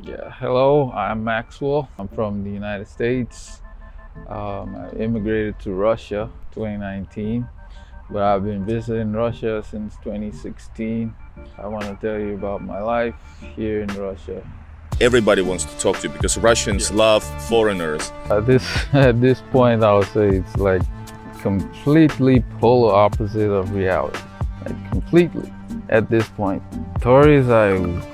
Yeah, hello, I'm Maxwell. I'm from the United States. I immigrated to Russia 2019, but I've been visiting Russia since 2016. I want to tell you about my life here in Russia. Everybody wants to talk to you because Russians love foreigners. At this point, I would say it's like completely polar opposite of reality. Like completely at this point. Stories I was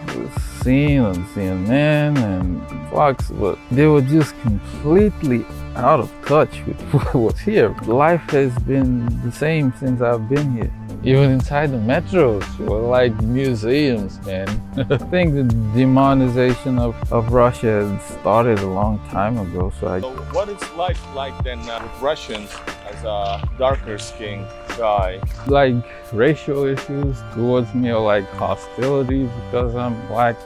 seeing on CNN and Fox, but they were just completely out of touch with what was here. Life has been the same since I've been here. Even inside the metros were like museums, man. I think the demonization of Russia had started a long time ago. So what is life like then with Russians as a darker skinned guy? Like racial issues towards me or like hostility because I'm black.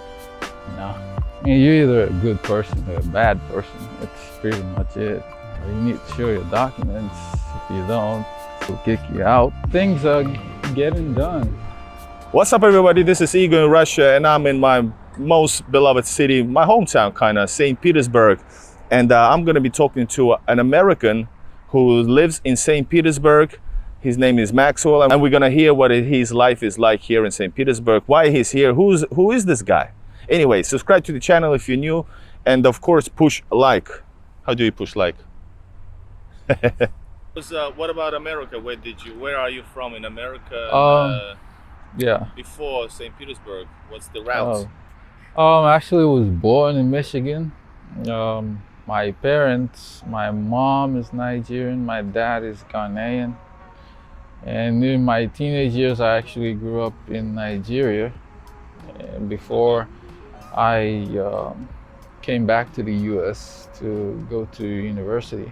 No. I mean, you're either a good person or a bad person. That's pretty much it. You need to show your documents. If you don't, they'll kick you out. Things are getting done. What's up, everybody? This is Igor in Russia, and I'm in my most beloved city, my hometown, kind of, Saint Petersburg. And I'm going to be talking to an American who lives in Saint Petersburg. His name is Maxwell, and we're going to hear what his life is like here in Saint Petersburg, why he's here, who is this guy. Anyway, subscribe to the channel if you're new, and of course, push like. How do you push like? What about America? Where are you from in America? Yeah. Before St. Petersburg, what's the route? Actually was born in Michigan. My parents, my mom is Nigerian, my dad is Ghanaian. And in my teenage years, I actually grew up in Nigeria. And before I came back to the US to go to university.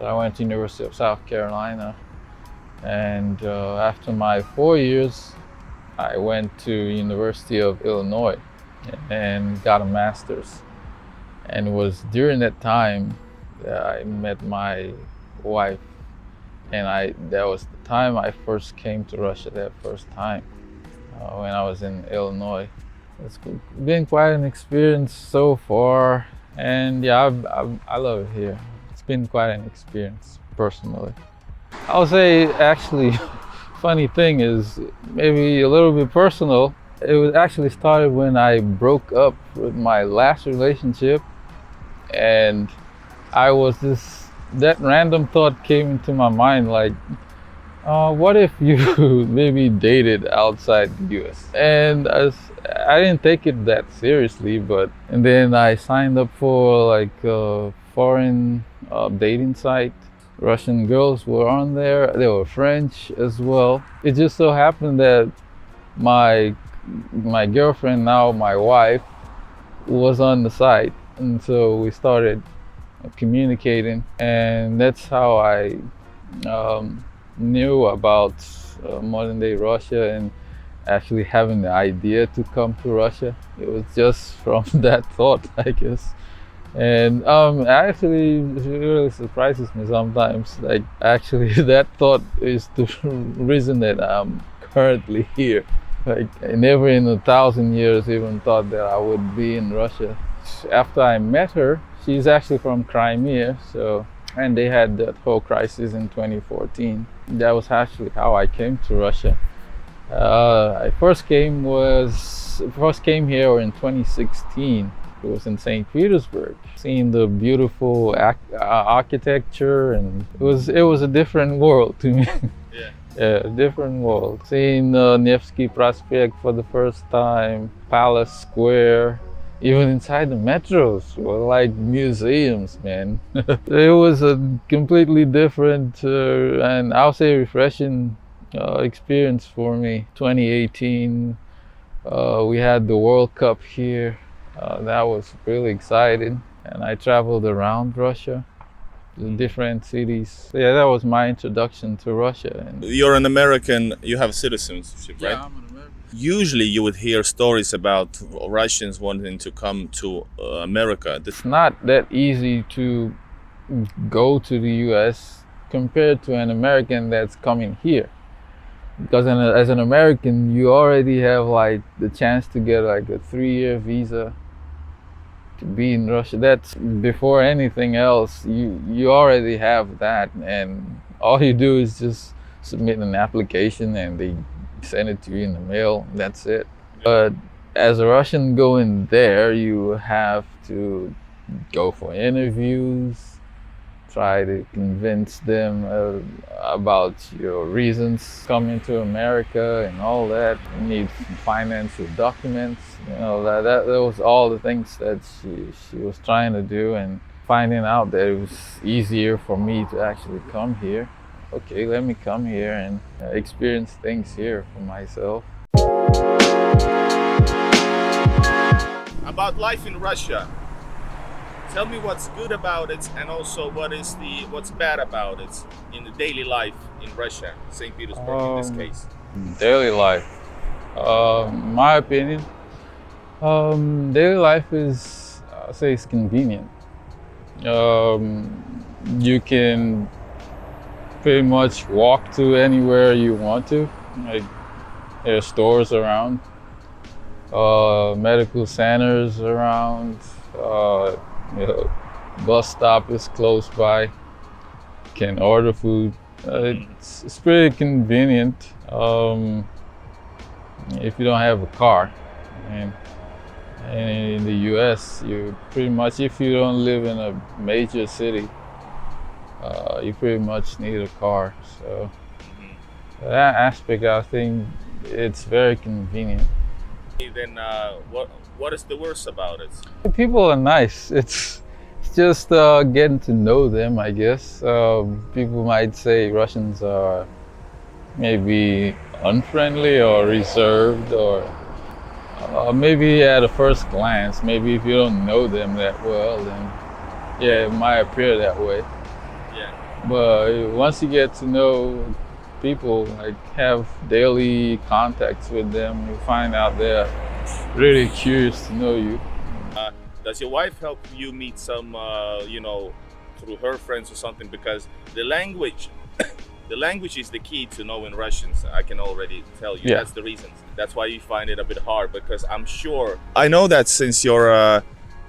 I went to University of South Carolina, and after my 4 years, I went to University of Illinois and got a master's. And it was during that time that I met my wife, and that was the time I first came to Russia, that first time when I was in Illinois. It's been quite an experience so far, and yeah, I love it here. It's been quite an experience personally. I would say actually, funny thing is maybe a little bit personal. It was actually started when I broke up with my last relationship, and that random thought came into my mind like, what if you maybe dated outside the US? And I didn't take it that seriously, and then I signed up for like a foreign dating site. Russian girls were on there. They were French as well. It just so happened that my girlfriend, now my wife, was on the site, and so we started communicating, and that's how I knew about modern day Russia and actually having the idea to come to Russia. It was just from that thought, I guess. And actually, it really surprises me sometimes. Like actually, that thought is the reason that I'm currently here. Like I never in 1,000 years even thought that I would be in Russia. After I met her, she's actually from Crimea, and they had that whole crisis in 2014. That was actually how I came to Russia. I first came here in 2016. It was in Saint Petersburg, seeing the beautiful architecture, and it was a different world to me. Yeah, a different world. Seeing Nevsky Prospect for the first time, Palace Square, even inside the metros were like museums, man. It was a completely different and I'll say refreshing experience for me. 2018, we had the World Cup here. That was really exciting, and I traveled around Russia, the different cities. Yeah, that was my introduction to Russia. And you're an American, you have citizenship, right? Yeah, I'm an American. Usually you would hear stories about Russians wanting to come to America. It's not that easy to go to the US compared to an American that's coming here. Because as an American, you already have like the chance to get like a 3-year visa to be in Russia. That's before anything else. You already have that, and all you do is just submit an application, and they send it to you in the mail. That's it. But as a Russian going there, you have to go for interviews, try to convince them about your reasons coming to America and all that. You need financial documents. That was all the things that she was trying to do, and finding out that it was easier for me to actually come here. Okay, let me come here and experience things here for myself. About life in Russia. Tell me what's good about it, and also what's bad about it in the daily life in Russia, Saint Petersburg in this case. Daily life, my opinion, daily life is, I'll say, it's convenient. You can pretty much walk to anywhere you want to. Like, there are stores around, medical centers around. Bus stop is close by. Can order food. It's pretty convenient if you don't have a car. And in the U.S., you pretty much, if you don't live in a major city, you pretty much need a car. So that aspect, I think it's very convenient. Then what is the worst about it? People are nice. It's just getting to know them, I guess. People might say Russians are maybe unfriendly or reserved, or maybe at a first glance, maybe if you don't know them that well, then yeah, it might appear that way. Yeah. But once you get to know people, like have daily contacts with them, you find out they're really curious to know you. Does your wife help you meet some, through her friends or something? Because the language, the language is the key to knowing Russians. I can already tell you. Yeah. That's the reason. That's why you find it a bit hard, because I'm sure. I know that since you're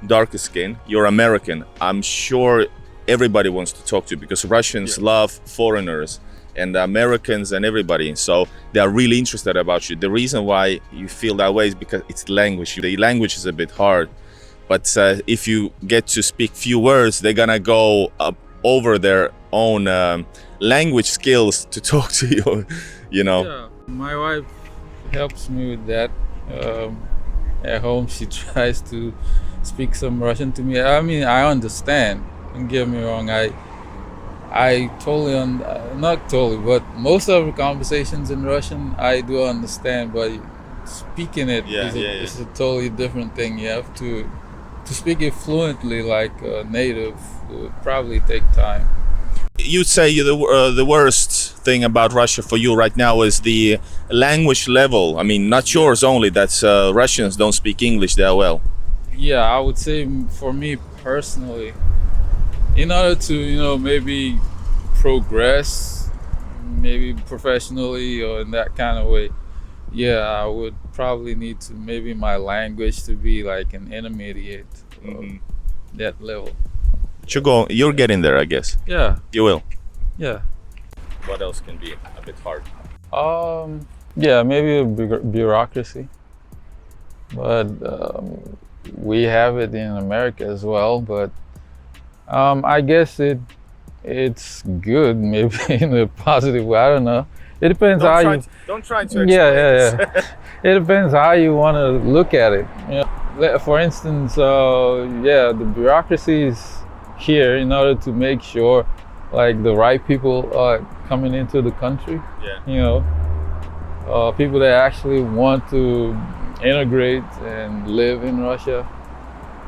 darker skin, you're American. I'm sure everybody wants to talk to you because Russians love foreigners and Americans and everybody, so they are really interested about you. The reason why you feel that way is because it's language. The language is a bit hard, but if you get to speak few words, they're gonna go up over their own language skills to talk to you. Yeah, my wife helps me with that. At home, she tries to speak some Russian to me. I mean, I understand, don't get me wrong. I totally, not totally, but most of the conversations in Russian I do understand, but speaking it is a totally different thing. You have to speak it fluently like a native would probably take time. You'd say the worst thing about Russia for you right now is the language level. I mean, not yours only, that's Russians don't speak English that well. Yeah, I would say for me personally, in order to, maybe progress, maybe professionally or in that kind of way, yeah, I would probably need to maybe my language to be like an intermediate that level. You're getting there, I guess. Yeah. You will. Yeah. What else can be a bit hard? Yeah, maybe a bureaucracy, but we have it in America as well, but I guess it's good, maybe in a positive way. I don't know. It depends Don't try to explain. Yeah. It depends how you want to look at it. For instance, the bureaucracy is here in order to make sure, like, the right people are coming into the country. Yeah. People that actually want to integrate and live in Russia.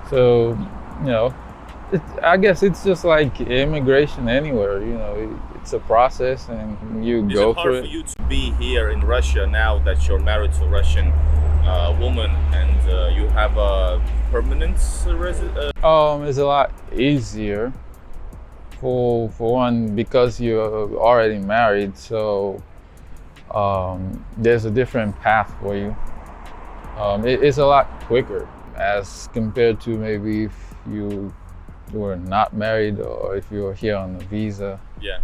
So, I guess it's just like immigration anywhere. It's a process, and you go for it. Is it hard for you to be here in Russia now that you're married to a Russian woman and you have a permanent residence? It's a lot easier for one because you're already married. So there's a different path for you. It's a lot quicker. as compared to maybe if you were not married or if you were here on a visa. Yeah.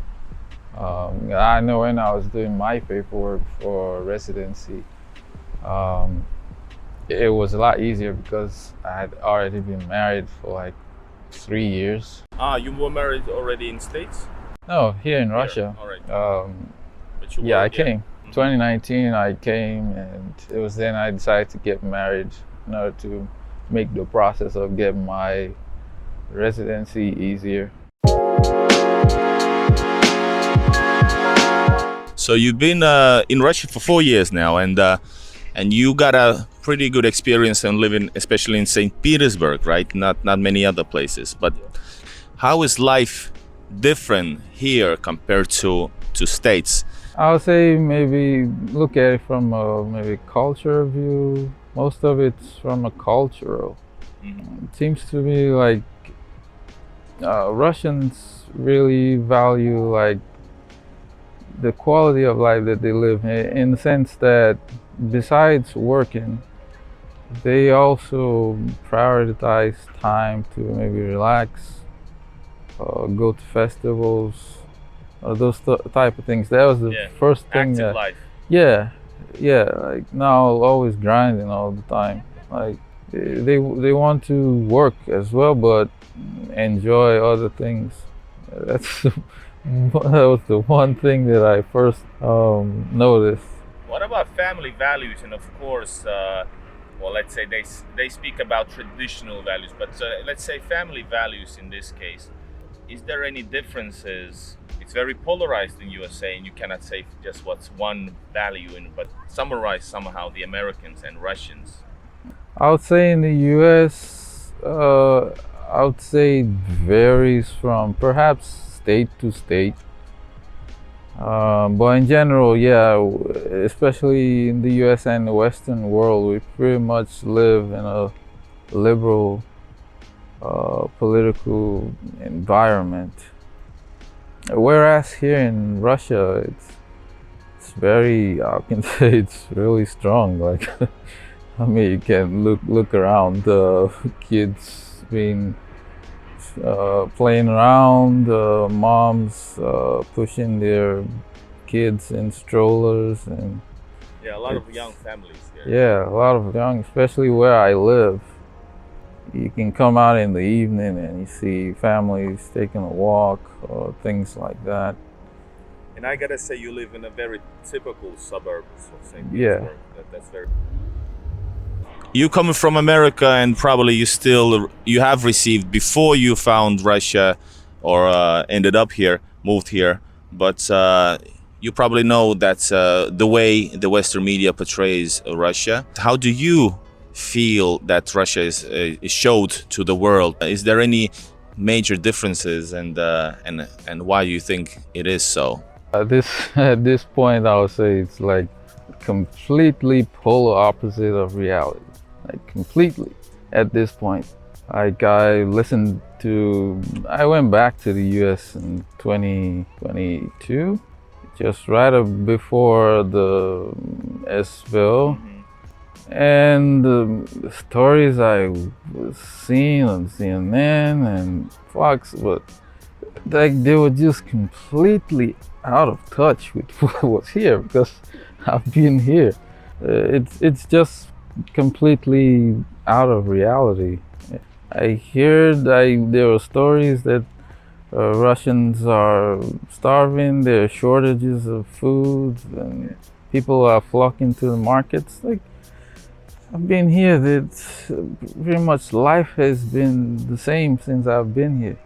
I know when I was doing my paperwork for residency, it was a lot easier because I had already been married for like 3 years. You were married already in States? No, here in Here, Russia. all right. But you Yeah, were I here. came. 2019, I came, and it was then I decided to get married in order to make the process of getting my residency easier. So you've been in Russia for 4 years now, and you got a pretty good experience in living, especially in Saint Petersburg, right? Not many other places. But how is life different here compared to States? I would say maybe look at it from a maybe culture view. Most of it's from a cultural. It seems to me like Russians really value like the quality of life that they live in the sense that besides working, they also prioritize time to maybe relax, go to festivals, those type of things. That was the first thing. Active life. Yeah, like now always grinding all the time. Like they want to work as well, but enjoy other things. That's that was the one thing that I first noticed. What about family values? And of course, well, let's say they speak about traditional values, but let's say family values in this case. Is there any differences? It's very polarized in USA, and you cannot say just what's one value but summarize somehow the Americans and Russians. I would say in the US, I would say it varies from perhaps state to state. But in general, yeah, especially in the US and the Western world, we pretty much live in a liberal political environment. Whereas here in Russia, it's very, I can say it's really strong. Like, I mean, you can look around, kids being playing around, moms pushing their kids in strollers, and yeah, a lot of young families here. Yeah, a lot of young, especially where I live. You can come out in the evening and you see families taking a walk or things like that. And I gotta say, you live in a very typical suburbs of St. Yeah. Petersburg. That's very. You coming from America, and probably you have received before you found Russia, or ended up here, moved here. But you probably know that the way the Western media portrays Russia. How do you feel that Russia is showed to the world? Is there any major differences, and why you think it is so? At this point, I would say it's like completely polar opposite of reality. Like completely at this point. Like I went back to the US in 2022, just right before the S-bill. And the stories I was seeing on CNN and Fox, but like they were just completely out of touch with what was here, because I've been here. It's just completely out of reality. I heard there were stories that Russians are starving, there are shortages of food, and people are flocking to the markets. Like, I've been here, it's pretty much life has been the same since I've been here.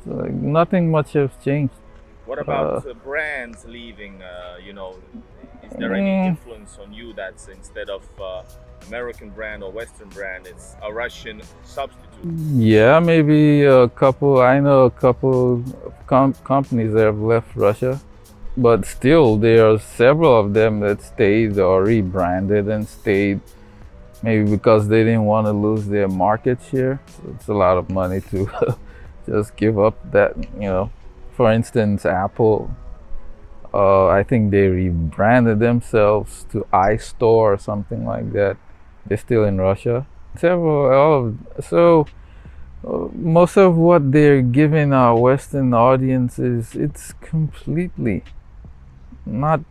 So, like, nothing much has changed. What about brands leaving? Is there any influence on you that's instead of American brand or Western brand, it's a Russian substitute? Yeah, maybe a couple. I know a couple of companies that have left Russia, but still there are several of them that stayed or rebranded and stayed, maybe because they didn't want to lose their market share. So it's a lot of money to just give up that, For instance, Apple, I think they rebranded themselves to iStore or something like that. They're still in Russia. So most of what they're giving our Western audiences, it's completely not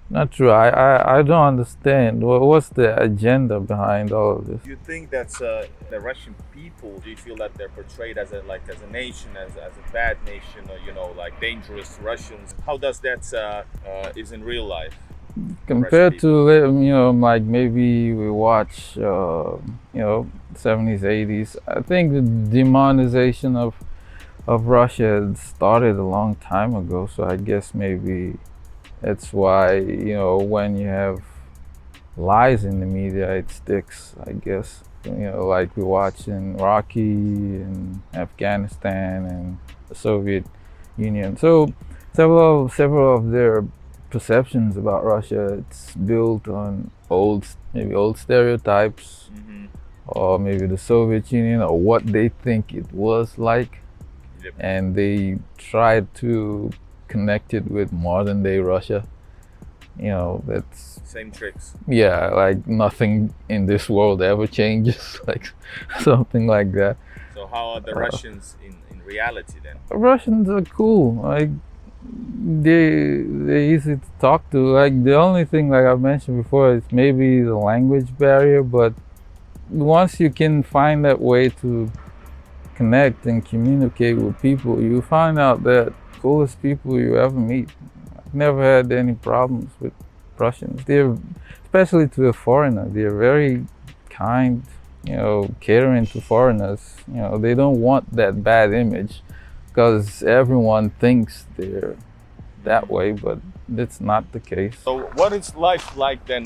not true. I don't understand. What's the agenda behind all of this? Do you think that's the Russian people? Do you feel that they're portrayed as a nation, as a bad nation, or like dangerous Russians? How does that is in real life? Compared to like maybe we watch 70s 80s, I think the demonization of Russia had started a long time ago, so I guess maybe that's why when you have lies in the media it sticks, I guess. Like we watch in Rocky and Afghanistan and the Soviet Union. So several of their perceptions about Russia, it's built on maybe old stereotypes, or maybe the Soviet Union, or what they think it was like. Yep. And they tried to connect it with modern day Russia. That's Same tricks. yeah, like nothing in this world ever changes, like something like that. So how are the Russians in reality then? Russians are cool. Like they're easy to talk to. Like the only thing, like I mentioned before, is maybe the language barrier. But once you can find that way to connect and communicate with people, you find out that coolest people you ever meet. I've never had any problems with Russians. They're, especially to a foreigner, they're very kind. Catering to foreigners. They don't want that bad image, because everyone thinks they're that way, but that's not the case. So what is life like then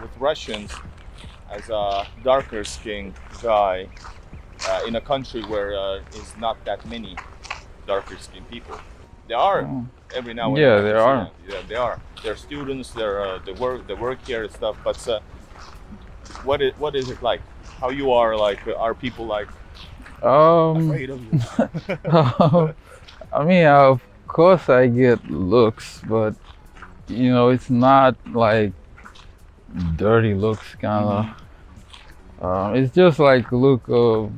with Russians as a darker skinned guy in a country where is not that many darker skinned people? There are every now and Yeah, then. there are. Yeah, they are. They're students. They work here and stuff. But what is it like? How you are like? Are people like afraid of you? I mean, of course I get looks, but it's not like dirty looks, kind of. It's just like a look of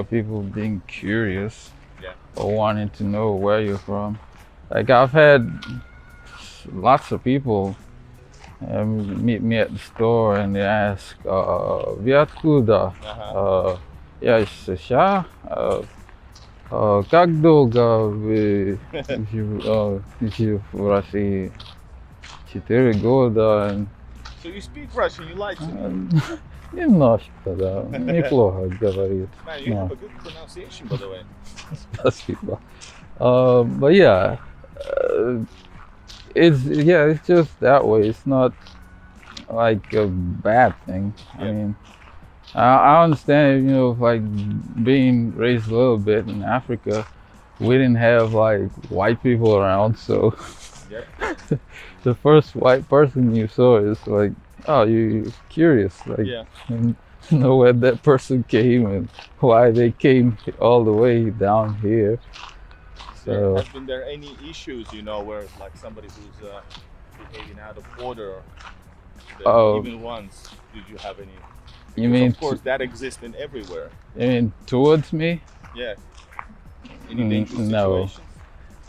people being curious, Yeah. or wanting to know where you're from. Like I've had lots of people meet me at the store and they ask, "Вы откуда?" Я из США. Как долго вы живете в России? 4 года. So you speak Russian? You like to? Немножко, да. Неплохо говорит. Man, you have a good pronunciation, by the way. Спасибо. But yeah, it's just that way. It's not like a bad thing. Yeah. I mean, I understand, like being raised a little bit in Africa, we didn't have like white people around, so Yep. the first white person you saw is like, oh, you're curious, like Yeah. know where that person came and why they came all the way down here. So Has been there any issues, where like somebody who's behaving out of order? Even once, did you have any? you Because mean of course that exists in everywhere. towards me? Yeah. Any dangerous No. situations?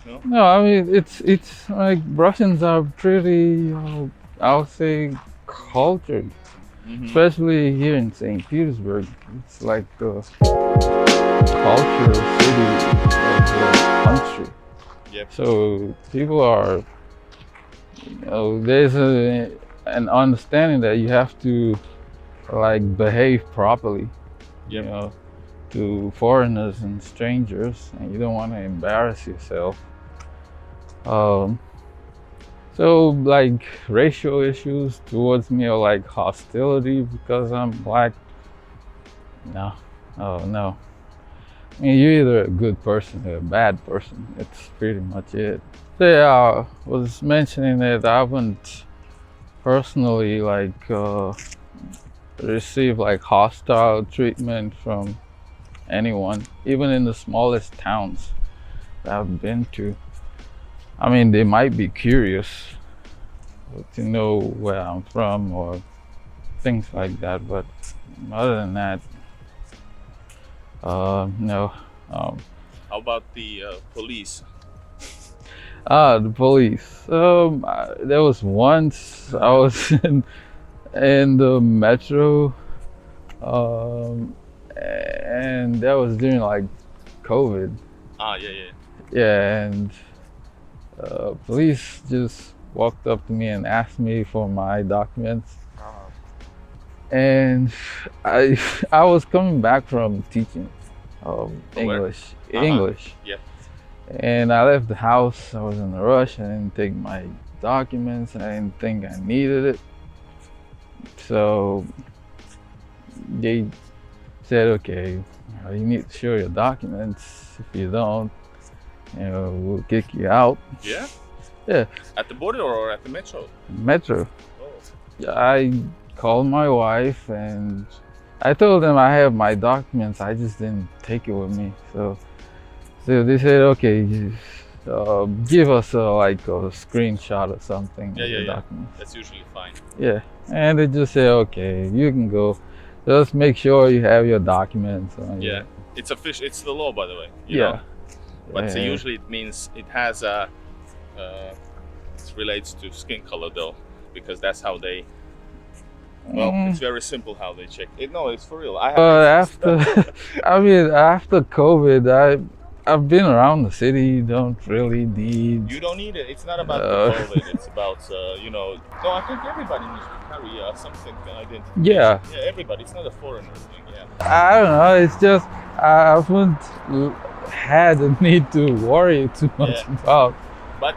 No. No, I mean it's like Russians are pretty, I would say, cultured, especially here in Saint Petersburg. It's like the cultural city of the country. Yep. So people are, there's an understanding that you have to like behave properly, Yep. to foreigners and strangers, and you don't want to embarrass yourself. So like racial issues towards me, or like hostility because I'm black, no. Oh no. I mean, you're either a good person or a bad person. It's pretty much it. So yeah, I was mentioning that I haven't personally like received like hostile treatment from anyone, even in the smallest towns that I've been to. I mean, they might be curious to know where I'm from or things like that, but Other than that, no. How about the police? The police. There was once I was in the metro, and that was during like COVID. Yeah. Yeah, and police just walked up to me and asked me for my documents. And I I was coming back from teaching English. English. Yeah. And I left the house. I was in a rush. I didn't take my documents. I didn't think I needed it. So they said, okay, you need to show your documents. If you don't, we'll kick you out. Yeah? Yeah. At the border or at the metro? Metro. Oh. I called my wife and I told them I have my documents. I just didn't take it with me. So they said, okay, give us like a screenshot or something of your documents. That's usually fine. Yeah, and they just say, okay, you can go. Just make sure you have your documents on you. Yeah, it's official. It's the law, by the way. You Yeah. know? But usually it means it has a. It relates to skin color though, because that's how they. Well, it's very simple how they check it. No, it's for real. I have. After COVID, I've been around the city. Don't really need. You don't need it. It's not about the COVID. It's about No, I think everybody needs to carry something identification. Yeah. Yeah, everybody. It's not a foreigner thing. Yeah. I don't know. It's just I haven't had the need to worry too much about. But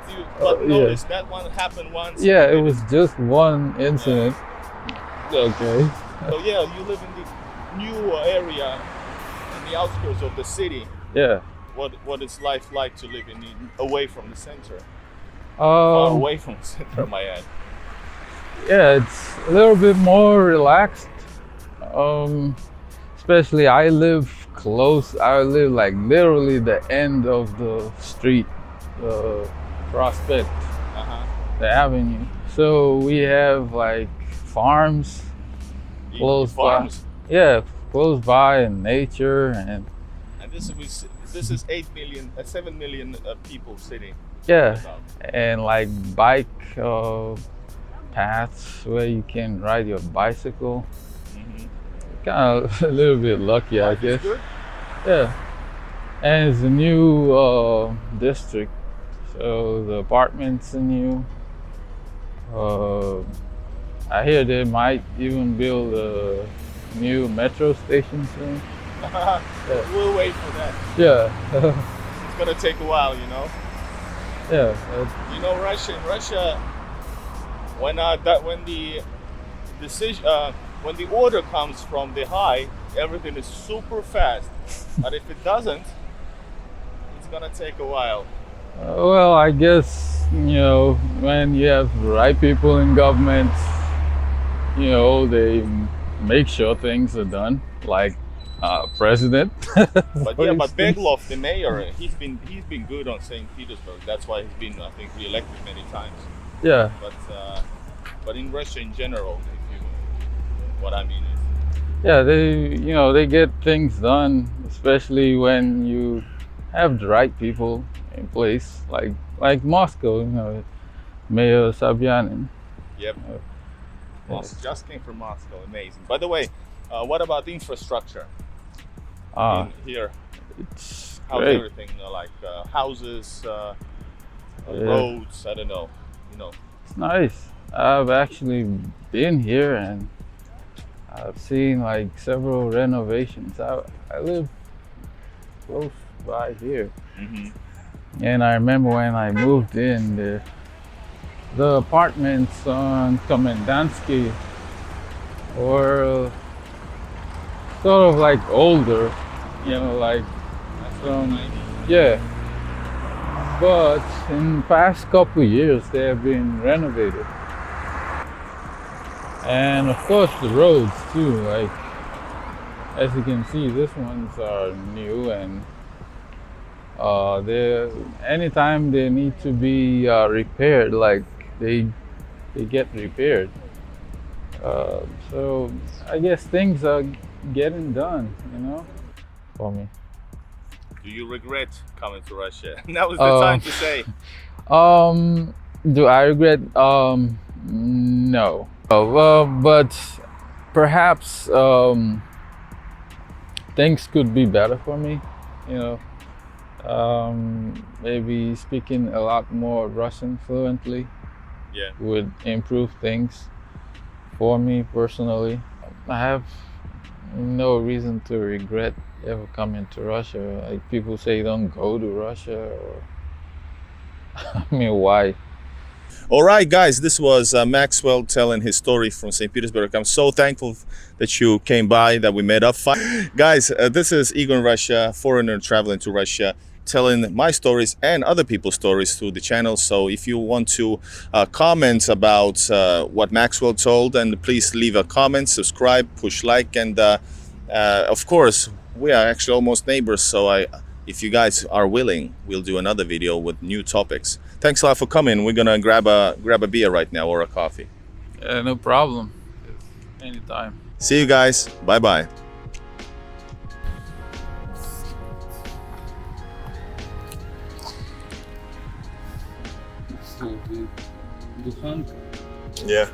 notice that one happened once. Yeah, it was just one incident. Okay. So yeah, you live in the new area, in the outskirts of the city. Yeah. What is life like to live away from the center? Far away from the center, my end. Yeah, it's a little bit more relaxed. Especially I live close. I live like literally the end of the street, Prospect, the avenue. So we have like farms close by. Yeah, close by, and nature and this is 7 million people city. Yeah, and like bike paths where you can ride your bicycle. Kind of a little bit lucky, I guess. Good? Yeah, and it's a new district, so the apartments are new. I hear they might even build a new metro station soon. We'll wait for that. Yeah. It's gonna take a while, you know. Yeah. You know, Russia, when the order comes from the high, everything is super fast. But if it doesn't, it's gonna take a while. Well, I guess when you have the right people in government, they make sure things are done. Like president. But Beglov, the mayor, he's been good on Saint Petersburg. That's why he's been, I think, re-elected many times. Yeah. But in Russia in general, what I mean is. Yeah, they get things done, especially when you have the right people in place, like Moscow, Mayor Sobyanin. Yep. Just came from Moscow. Amazing. By the way, what about the infrastructure? In here, it's how's great. everything like houses, roads? I don't know. It's nice. I've actually been here and I've seen like several renovations. I live close by here, and I remember when I moved in, the apartments on Komendansky were sort of like older, like from but in the past couple of years they have been renovated, and of course the roads too. Like as you can see, these ones are new, and anytime they need to be repaired, like they get repaired. So I guess things are getting done, for me. Do you regret coming to Russia? Now is the Uh, time to say. do I regret? No. But perhaps things could be better for me, you know. Maybe speaking a lot more Russian fluently Yeah. would improve things for me personally. I have no reason to regret ever coming to Russia. Like people say, don't go to Russia. Or I mean, why? All right, guys, this was Maxwell telling his story from St. Petersburg. I'm so thankful that you came by, that we met up. Guys, this is Igor in Russia, foreigner traveling to Russia, telling my stories and other people's stories through the channel. So if you want to comment about what Maxwell told, then please leave a comment, subscribe, push like, and of course, we are actually almost neighbors. So if you guys are willing, we'll do another video with new topics. Thanks a lot for coming. We're gonna grab a beer right now or a coffee. No problem. Anytime. See you guys. Bye bye. Yeah.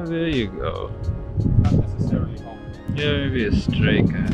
There you go. Not necessarily home. Yeah, maybe a stray cat.